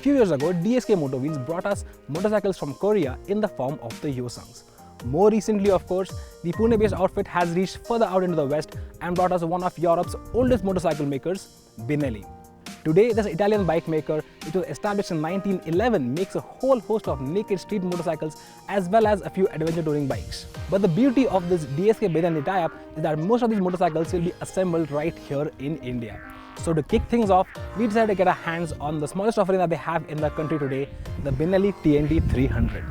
few years ago, DSK Motor Wheels brought us motorcycles from Korea in the form of the Yosangs. More recently, of course, the Pune-based outfit has reached further out into the west and brought us one of Europe's oldest motorcycle makers, Benelli. Today, this Italian bike maker, which was established in 1911, makes a whole host of naked street motorcycles as well as a few adventure touring bikes. But the beauty of this DSK Benelli tie-up is that most of these motorcycles will be assembled right here in India. So to kick things off, we decided to get our hands on the smallest offering that they have in the country today, the Benelli TNT 300.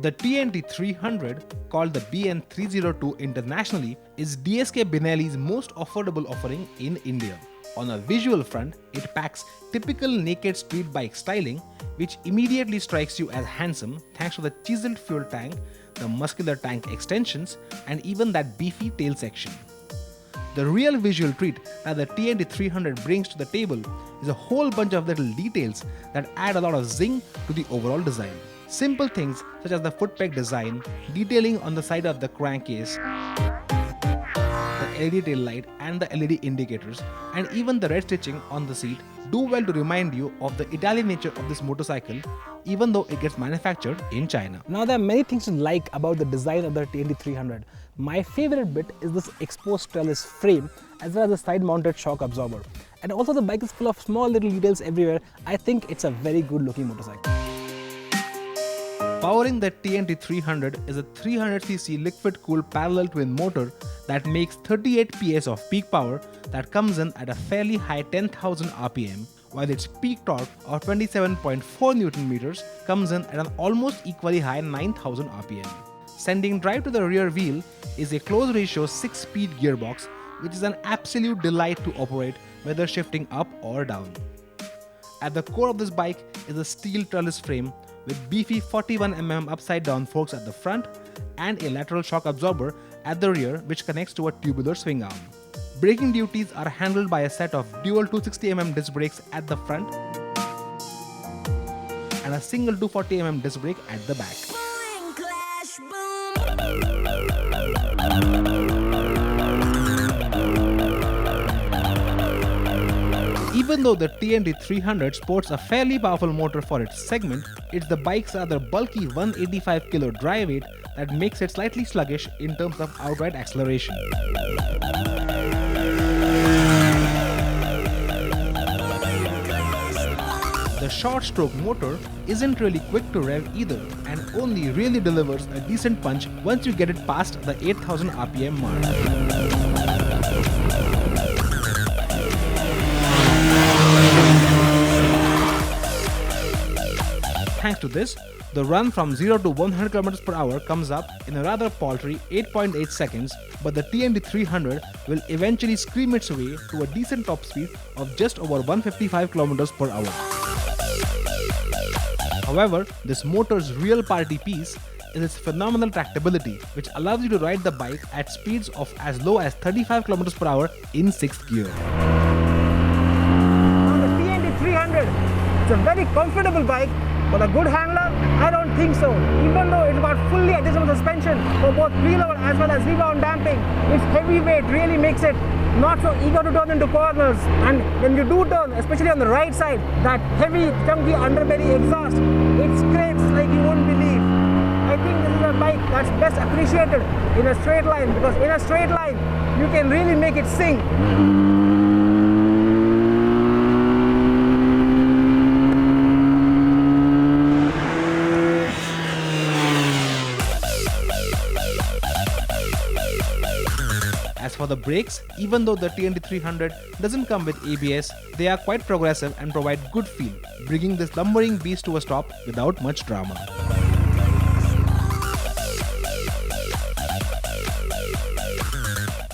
The TNT 300, called the BN302 internationally, is DSK Benelli's most affordable offering in India. On a visual front, it packs typical naked street bike styling, which immediately strikes you as handsome thanks to the chiseled fuel tank, the muscular tank extensions, and even that beefy tail section. The real visual treat that the TNT 300 brings to the table is a whole bunch of little details that add a lot of zing to the overall design. Simple things such as the foot peg design, detailing on the side of the crankcase, the LED tail light and the LED indicators, and even the red stitching on the seat do well to remind you of the Italian nature of this motorcycle, even though it gets manufactured in China. Now, there are many things to like about the design of the TNT 300. My favorite bit is this exposed trellis frame as well as the side mounted shock absorber. And also the bike is full of small little details everywhere. I think it's a very good looking motorcycle. Powering the TNT 300 is a 300cc liquid-cooled parallel twin motor that makes 38 PS of peak power that comes in at a fairly high 10,000 RPM, while its peak torque of 27.4 Nm comes in at an almost equally high 9,000 RPM. Sending drive to the rear wheel is a close ratio 6-speed gearbox, which is an absolute delight to operate whether shifting up or down. At the core of this bike is a steel trellis frame with beefy 41mm upside down forks at the front and a lateral shock absorber at the rear which connects to a tubular swing arm. Braking duties are handled by a set of dual 260mm disc brakes at the front and a single 240mm disc brake at the back. Even though the TNT 300 sports a fairly powerful motor for its segment, it's the bike's rather bulky 185 kg dry weight that makes it slightly sluggish in terms of outright acceleration. The short stroke motor isn't really quick to rev either and only really delivers a decent punch once you get it past the 8,000 RPM mark. Thanks to this, the run from 0 to 100 km per hour comes up in a rather paltry 8.8 seconds, but the TNT 300 will eventually scream its way to a decent top speed of just over 155 km per hour. However, this motor's real party piece is its phenomenal tractability, which allows you to ride the bike at speeds of as low as 35 km per hour in 6th gear. Now the TNT 300, it's a very comfortable bike. But a good handler? I don't think so. Even though it's got fully adjustable suspension for both preload as well as rebound damping, its heavy weight really makes it not so eager to turn into corners. And when you do turn, especially on the right side, that heavy, chunky underbelly exhaust, it scrapes like you wouldn't believe. I think this is a bike that's best appreciated in a straight line, because in a straight line, you can really make it sing. As for the brakes, even though the TNT 300 doesn't come with ABS, they are quite progressive and provide good feel, bringing this lumbering beast to a stop without much drama.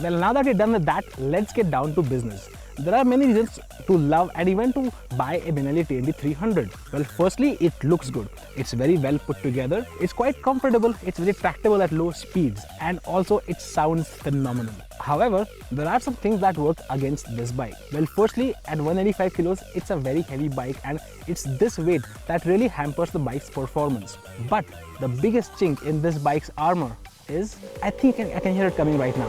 Well, now that we're done with that, let's get down to business. There are many reasons to love and even to buy a Benelli TNT 300. Well, firstly, it looks good. It's very well put together. It's quite comfortable. It's very tractable at low speeds, and also it sounds phenomenal. However, there are some things that work against this bike. Well, firstly, at 185 kilos, it's a very heavy bike, and it's this weight that really hampers the bike's performance. But the biggest chink in this bike's armor is, I think I can hear it coming right now.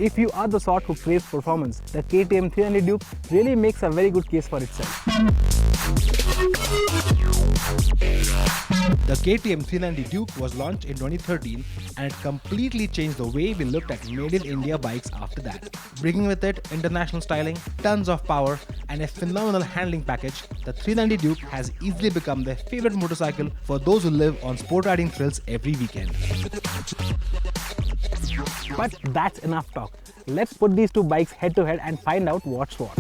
If you are the sort who craves performance, the KTM 390 Duke really makes a very good case for itself. The KTM 390 Duke was launched in 2013 and it completely changed the way we looked at made in India bikes after that. Bringing with it international styling, tons of power and a phenomenal handling package, the 390 Duke has easily become their favorite motorcycle for those who live on sport riding thrills every weekend. But that's enough talk. Let's put these two bikes head to head and find out what's what.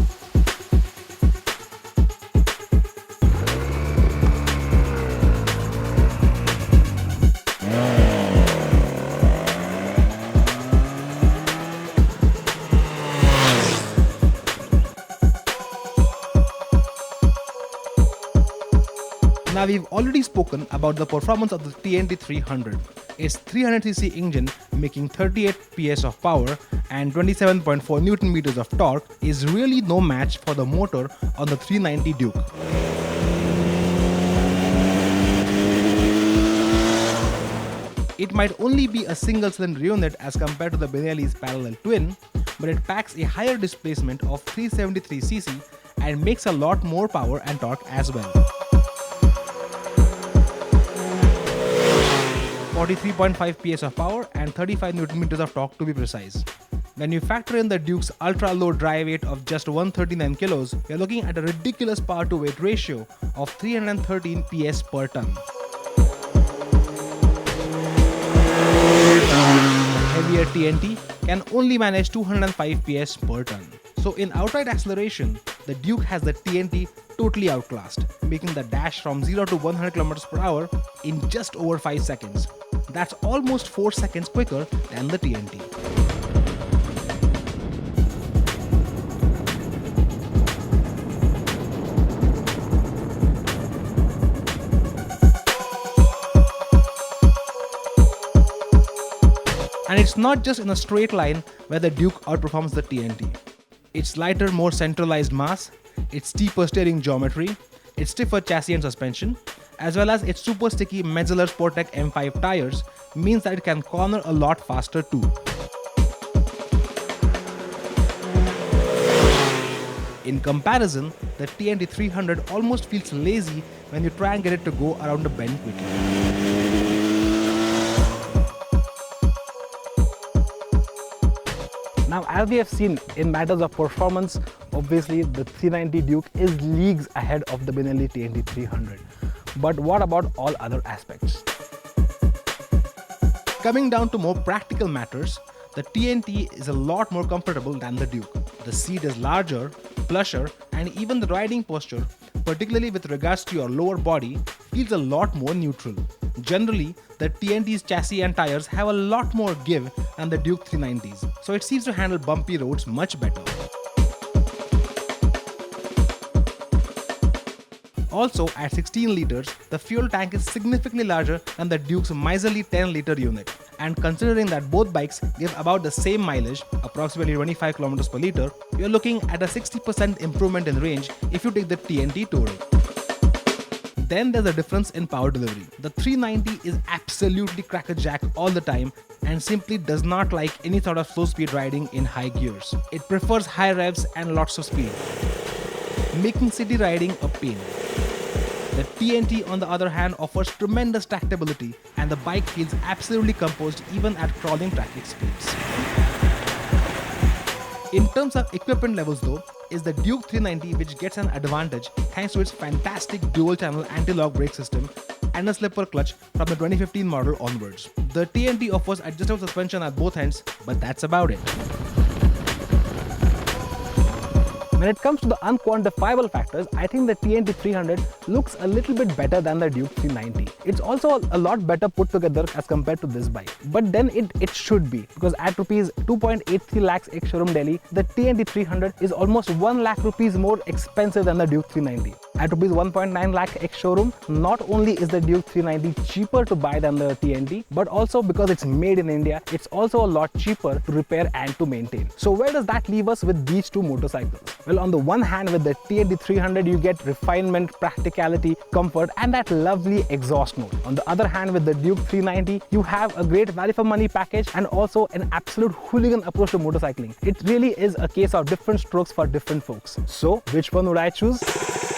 Now we've already spoken about the performance of the TNT 300. Its 300cc engine making 38 PS of power and 27.4 Newton meters of torque is really no match for the motor on the 390 Duke. It might only be a single cylinder unit as compared to the Benelli's parallel twin, but it packs a higher displacement of 373cc and makes a lot more power and torque as well. 43.5 PS of power and 35 Nm of torque to be precise. When you factor in the Duke's ultra-low dry weight of just 139 kilos, you're looking at a ridiculous power-to-weight ratio of 313 PS per ton. Heavier TNT can only manage 205 PS per ton. So in outright acceleration, the Duke has the TNT totally outclassed, making the dash from 0 to 100 km per hour in just over 5 seconds. That's almost 4 seconds quicker than the TNT. And it's not just in a straight line where the Duke outperforms the TNT. Its lighter, more centralized mass, its steeper steering geometry, its stiffer chassis and suspension, as well as its super sticky Metzeler Sportec M5 tires means that it can corner a lot faster too. In comparison, the TNT 300 almost feels lazy when you try and get it to go around a bend quickly. Now, as we have seen in matters of performance, obviously the 390 Duke is leagues ahead of the Benelli TNT 300. But what about all other aspects? Coming down to more practical matters, the TNT is a lot more comfortable than the Duke. The seat is larger, plusher, and even the riding posture, particularly with regards to your lower body, feels a lot more neutral. Generally, the TNT's chassis and tires have a lot more give than the Duke 390s, so it seems to handle bumpy roads much better. Also, at 16 liters, the fuel tank is significantly larger than the Duke's miserly 10-liter unit. And considering that both bikes give about the same mileage, approximately 25 km per liter, you're looking at a 60% improvement in range if you take the TNT touring. Then there's a difference in power delivery. The 390 is absolutely crackerjack all the time and simply does not like any sort of slow speed riding in high gears. It prefers high revs and lots of speed, making city riding a pain. The TNT on the other hand offers tremendous tractability and the bike feels absolutely composed even at crawling traffic speeds. In terms of equipment levels though, is the Duke 390 which gets an advantage thanks to its fantastic dual-channel anti-lock brake system and a slipper clutch from the 2015 model onwards. The TNT offers adjustable suspension at both ends, but that's about it. When it comes to the unquantifiable factors, I think the TNT 300 looks a little bit better than the Duke 390. It's also a lot better put together as compared to this bike. But then it should be, because at rupees 2.83 lakhs ex-showroom Delhi, the TNT 300 is almost 1 lakh rupees more expensive than the Duke 390. At rupees 1.9 lakh ex-showroom, not only is the Duke 390 cheaper to buy than the TNT, but also because it's made in India, it's also a lot cheaper to repair and to maintain. So where does that leave us with these two motorcycles? Well, on the one hand, with the TNT 300, you get refinement, practical practicality, comfort, and that lovely exhaust note. On the other hand, with the Duke 390, you have a great value for money package and also an absolute hooligan approach to motorcycling. It really is a case of different strokes for different folks. So, which one would I choose?